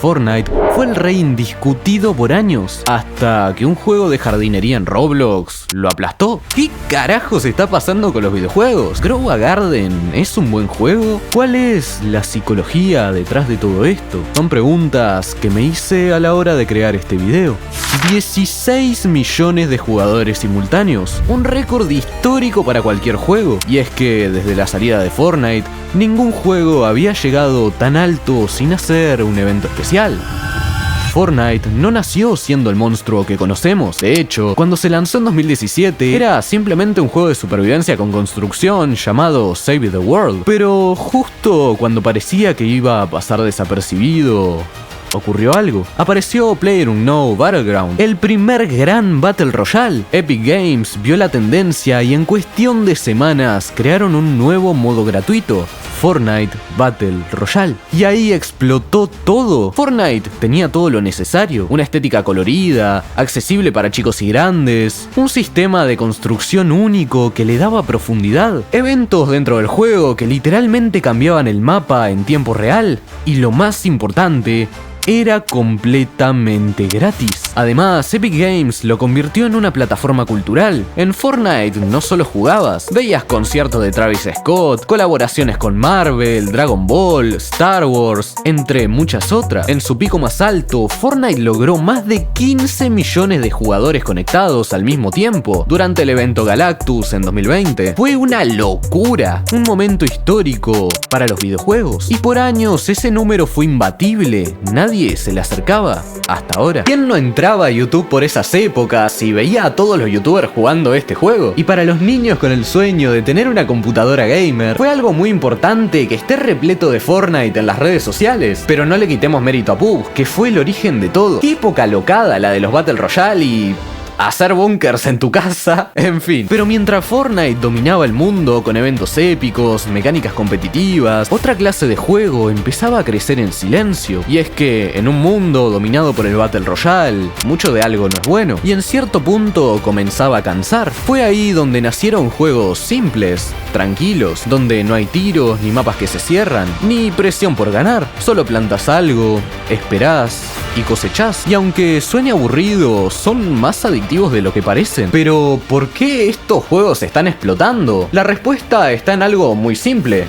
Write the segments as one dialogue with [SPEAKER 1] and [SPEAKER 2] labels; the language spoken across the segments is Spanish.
[SPEAKER 1] Fortnite fue el rey indiscutido por años, hasta que un juego de jardinería en Roblox lo aplastó. ¿Qué carajos está pasando con los videojuegos? ¿Grow a Garden es un buen juego? ¿Cuál es la psicología detrás de todo esto? Son preguntas que me hice a la hora de crear este video. 16 millones de jugadores simultáneos, un récord histórico para cualquier juego. Y es que desde la salida de Fortnite, ningún juego había llegado tan alto sin hacer un evento especial. Fortnite no nació siendo el monstruo que conocemos. De hecho, cuando se lanzó en 2017, era simplemente un juego de supervivencia con construcción llamado Save the World. Pero justo cuando parecía que iba a pasar desapercibido, ocurrió algo. Apareció PlayerUnknown's Battleground, el primer gran Battle Royale. Epic Games vio la tendencia y en cuestión de semanas crearon un nuevo modo gratuito, Fortnite Battle Royale. Y ahí explotó todo. Fortnite tenía todo lo necesario: una estética colorida, accesible para chicos y grandes, un sistema de construcción único que le daba profundidad, eventos dentro del juego que literalmente cambiaban el mapa en tiempo real, y lo más importante, era completamente gratis. Además, Epic Games lo convirtió en una plataforma cultural. En Fortnite no solo jugabas, veías conciertos de Travis Scott, colaboraciones con Marvel, Dragon Ball, Star Wars, entre muchas otras. En su pico más alto, Fortnite logró más de 15 millones de jugadores conectados al mismo tiempo durante el evento Galactus en 2020. Fue una locura, un momento histórico para los videojuegos. Y por años ese número fue imbatible. Nadie se le acercaba hasta ahora. ¿Quién no entraba a YouTube por esas épocas y veía a todos los youtubers jugando este juego? Y para los niños con el sueño de tener una computadora gamer, fue algo muy importante que esté repleto de Fortnite en las redes sociales. Pero no le quitemos mérito a PUBG, que fue el origen de todo. Qué época locada la de los Battle Royale y hacer bunkers en tu casa, en fin. Pero mientras Fortnite dominaba el mundo con eventos épicos, mecánicas competitivas, otra clase de juego empezaba a crecer en silencio. Y es que en un mundo dominado por el Battle Royale, mucho de algo no es bueno, y en cierto punto comenzaba a cansar. Fue ahí donde nacieron juegos simples, tranquilos, donde no hay tiros, ni mapas que se cierran, ni presión por ganar. Solo plantas algo, esperás y cosechás. Y aunque suene aburrido, son más adictivos de lo que parecen. Pero, ¿por qué estos juegos están explotando? La respuesta está en algo muy simple: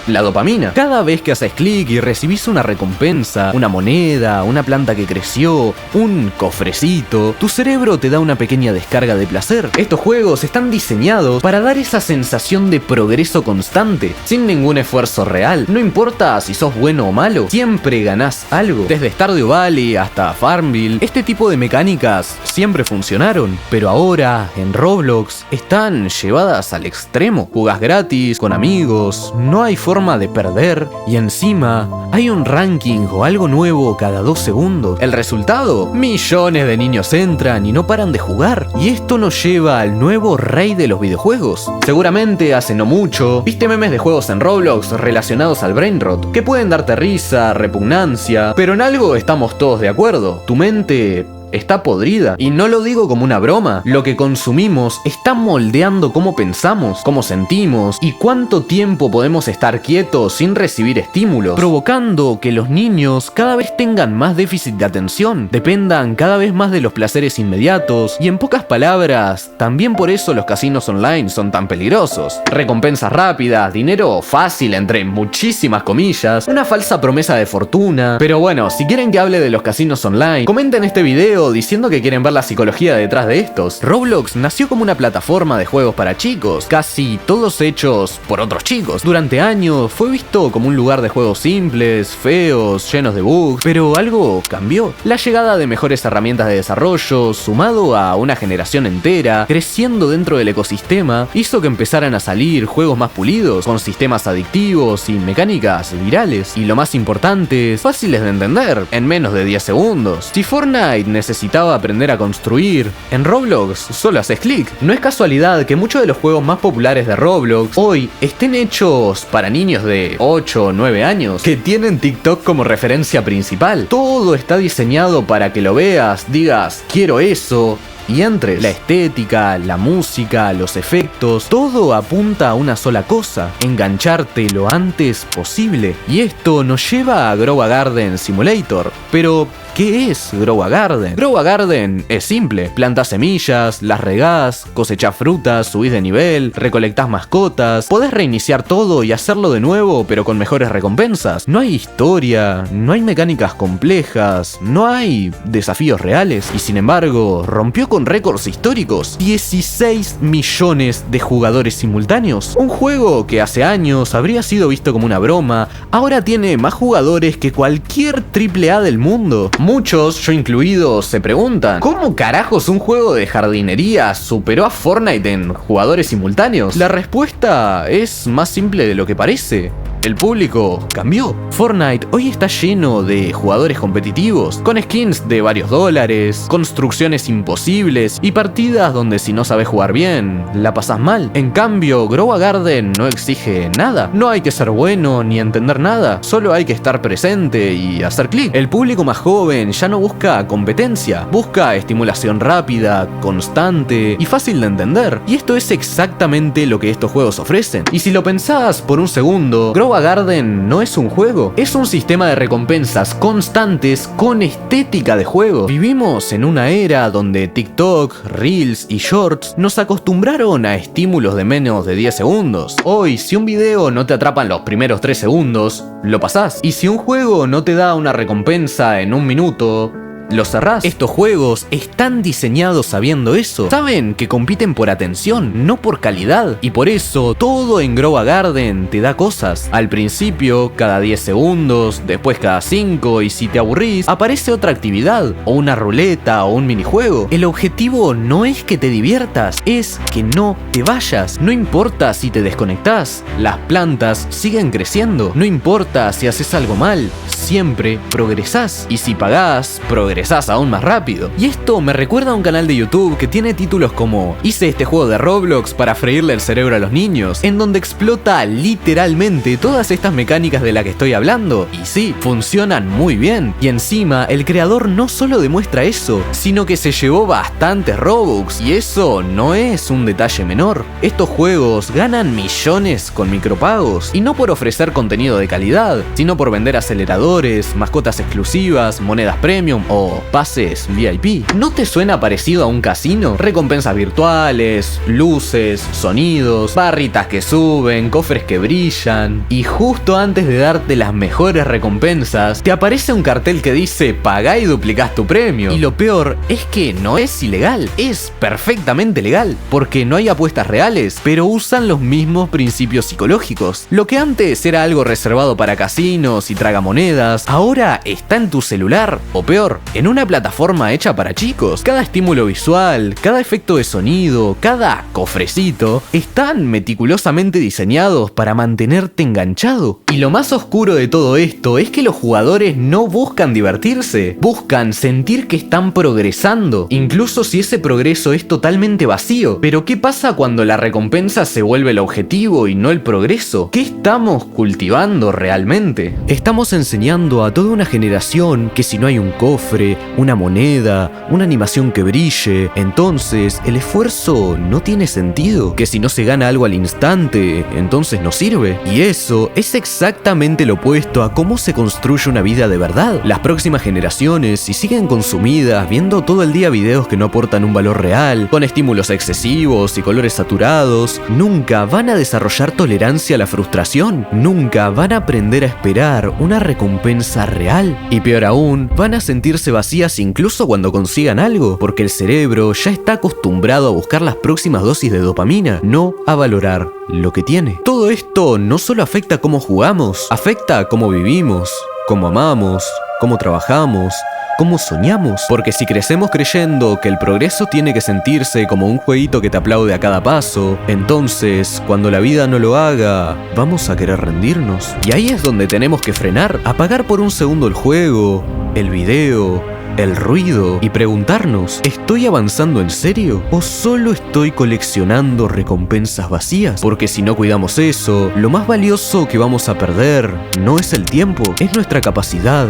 [SPEAKER 1] la dopamina. Cada vez que haces clic y recibís una recompensa, una moneda, una planta que creció, un cofrecito, tu cerebro te da una pequeña descarga de placer. Estos juegos están diseñados para dar esa sensación de progreso constante, sin ningún esfuerzo real. No importa si sos bueno o malo, siempre ganás algo. Desde Stardew Valley hasta Farmville, este tipo de mecánicas siempre funcionaron, pero ahora en Roblox están llevadas al extremo. Jugás gratis, con amigos, no hay forma de perder, y encima hay un ranking o algo nuevo cada 2 segundos. El resultado: millones de niños entran y no paran de jugar. Y esto nos lleva al nuevo rey de los videojuegos. Seguramente hace no mucho viste memes de juegos en Roblox relacionados al brain rot, que pueden darte risa, repugnancia, pero en algo estamos todos de acuerdo: tu mente está podrida. Y no lo digo como una broma. Lo que consumimos está moldeando cómo pensamos, cómo sentimos y cuánto tiempo podemos estar quietos sin recibir estímulos, provocando que los niños cada vez tengan más déficit de atención, dependan cada vez más de los placeres inmediatos, y en pocas palabras, también por eso los casinos online son tan peligrosos. Recompensas rápidas, dinero fácil entre muchísimas comillas, una falsa promesa de fortuna. Pero bueno, si quieren que hable de los casinos online, comenten este video diciendo que quieren ver la psicología detrás de estos. Roblox nació como una plataforma de juegos para chicos, casi todos hechos por otros chicos. Durante años fue visto como un lugar de juegos simples, feos, llenos de bugs, pero algo cambió. La llegada de mejores herramientas de desarrollo, sumado a una generación entera creciendo dentro del ecosistema, hizo que empezaran a salir juegos más pulidos, con sistemas adictivos y mecánicas virales. Y lo más importante, fáciles de entender, en menos de 10 segundos. Si Fortnite necesitaba aprender a construir, en Roblox solo haces clic. No es casualidad que muchos de los juegos más populares de Roblox hoy estén hechos para niños de 8 o 9 años, que tienen TikTok como referencia principal. Todo está diseñado para que lo veas, digas quiero eso y entres. La estética, la música, los efectos, todo apunta a una sola cosa: engancharte lo antes posible. Y esto nos lleva a Grow a Garden Simulator. Pero ¿qué es Grow a Garden? Grow a Garden es simple: plantás semillas, las regás, cosechás frutas, subís de nivel, recolectás mascotas, podés reiniciar todo y hacerlo de nuevo pero con mejores recompensas. No hay historia, no hay mecánicas complejas, no hay desafíos reales y sin embargo rompió con récords históricos: 16 millones de jugadores simultáneos. Un juego que hace años habría sido visto como una broma, ahora tiene más jugadores que cualquier AAA del mundo. Muchos, yo incluido, se preguntan: ¿cómo carajos un juego de jardinería superó a Fortnite en jugadores simultáneos? La respuesta es más simple de lo que parece: el público cambió. Fortnite hoy está lleno de jugadores competitivos, con skins de varios dólares, construcciones imposibles y partidas donde si no sabes jugar bien, la pasas mal. En cambio, Grow a Garden no exige nada. No hay que ser bueno ni entender nada, solo hay que estar presente y hacer clic. El público más joven ya no busca competencia, busca estimulación rápida, constante y fácil de entender. Y esto es exactamente lo que estos juegos ofrecen. Y si lo pensás por un segundo, Grow a Garden no es un juego, es un sistema de recompensas constantes con estética de juego. Vivimos en una era donde TikTok, Reels y Shorts nos acostumbraron a estímulos de menos de 10 segundos. Hoy, si un video no te atrapa en los primeros 3 segundos, lo pasás. Y si un juego no te da una recompensa en un minuto, lo cerrás. Estos juegos están diseñados sabiendo eso. Saben que compiten por atención, no por calidad. Y por eso todo en Grow a Garden te da cosas. Al principio, cada 10 segundos, después cada 5, y si te aburrís, aparece otra actividad, o una ruleta, o un minijuego. El objetivo no es que te diviertas, es que no te vayas. No importa si te desconectás, las plantas siguen creciendo. No importa si haces algo mal, siempre progresás. Y si pagás, progresás aún más rápido. Y esto me recuerda a un canal de YouTube que tiene títulos como "Hice este juego de Roblox para freírle el cerebro a los niños", en donde explota literalmente todas estas mecánicas de las que estoy hablando. Y sí, funcionan muy bien. Y encima, el creador no solo demuestra eso, sino que se llevó bastantes Robux. Y eso no es un detalle menor. Estos juegos ganan millones con micropagos. Y no por ofrecer contenido de calidad, sino por vender aceleradores, mascotas exclusivas, monedas premium o pases VIP. ¿No te suena parecido a un casino? Recompensas virtuales, luces, sonidos, barritas que suben, cofres que brillan. Y justo antes de darte las mejores recompensas, te aparece un cartel que dice: pagá y duplicás tu premio. Y lo peor es que no es ilegal, es perfectamente legal, porque no hay apuestas reales, pero usan los mismos principios psicológicos. Lo que antes era algo reservado para casinos y tragamonedas, ahora está en tu celular, o peor, en una plataforma hecha para chicos. Cada estímulo visual, cada efecto de sonido, cada cofrecito están meticulosamente diseñados para mantenerte enganchado. Y lo más oscuro de todo esto es que los jugadores no buscan divertirse, buscan sentir que están progresando, incluso si ese progreso es totalmente vacío. Pero ¿qué pasa cuando la recompensa se vuelve el objetivo y no el progreso? ¿Qué estamos cultivando realmente? Estamos enseñando a toda una generación que si no hay un cofre, una moneda, una animación que brille, entonces el esfuerzo no tiene sentido. Que si no se gana algo al instante, entonces no sirve. Y eso es exactamente lo opuesto a cómo se construye una vida de verdad. Las próximas generaciones, si siguen consumidas viendo todo el día videos que no aportan un valor real, con estímulos excesivos y colores saturados, nunca van a desarrollar tolerancia a la frustración. Nunca van a aprender a esperar una recompensa real. Y peor aún, van a sentirse vacías incluso cuando consigan algo, porque el cerebro ya está acostumbrado a buscar las próximas dosis de dopamina, no a valorar lo que tiene. Todo esto no solo afecta cómo jugamos, afecta cómo vivimos, cómo amamos, cómo trabajamos, cómo soñamos. Porque si crecemos creyendo que el progreso tiene que sentirse como un jueguito que te aplaude a cada paso, entonces, cuando la vida no lo haga, vamos a querer rendirnos. Y ahí es donde tenemos que frenar, apagar por un segundo el juego, el video, el ruido y preguntarnos: ¿estoy avanzando en serio? ¿O solo estoy coleccionando recompensas vacías? Porque si no cuidamos eso, lo más valioso que vamos a perder no es el tiempo, es nuestra capacidad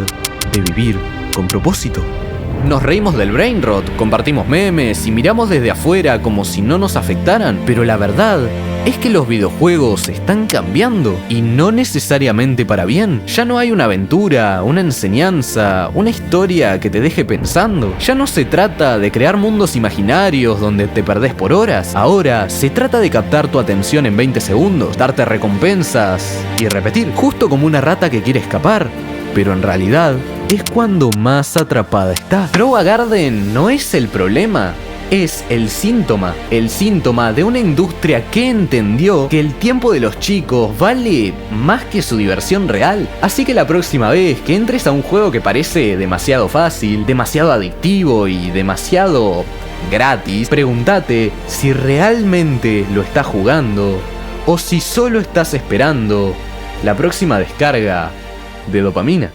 [SPEAKER 1] de vivir con propósito. Nos reímos del brain rot, compartimos memes y miramos desde afuera como si no nos afectaran, pero la verdad es que los videojuegos están cambiando y no necesariamente para bien. Ya no hay una aventura, una enseñanza, una historia que te deje pensando. Ya no se trata de crear mundos imaginarios donde te perdés por horas. Ahora se trata de captar tu atención en 20 segundos, darte recompensas y repetir, justo como una rata que quiere escapar. Pero en realidad es cuando más atrapada está. Grow a Garden no es el problema. Es el síntoma de una industria que entendió que el tiempo de los chicos vale más que su diversión real. Así que la próxima vez que entres a un juego que parece demasiado fácil, demasiado adictivo y demasiado gratis, pregúntate si realmente lo estás jugando o si solo estás esperando la próxima descarga de dopamina.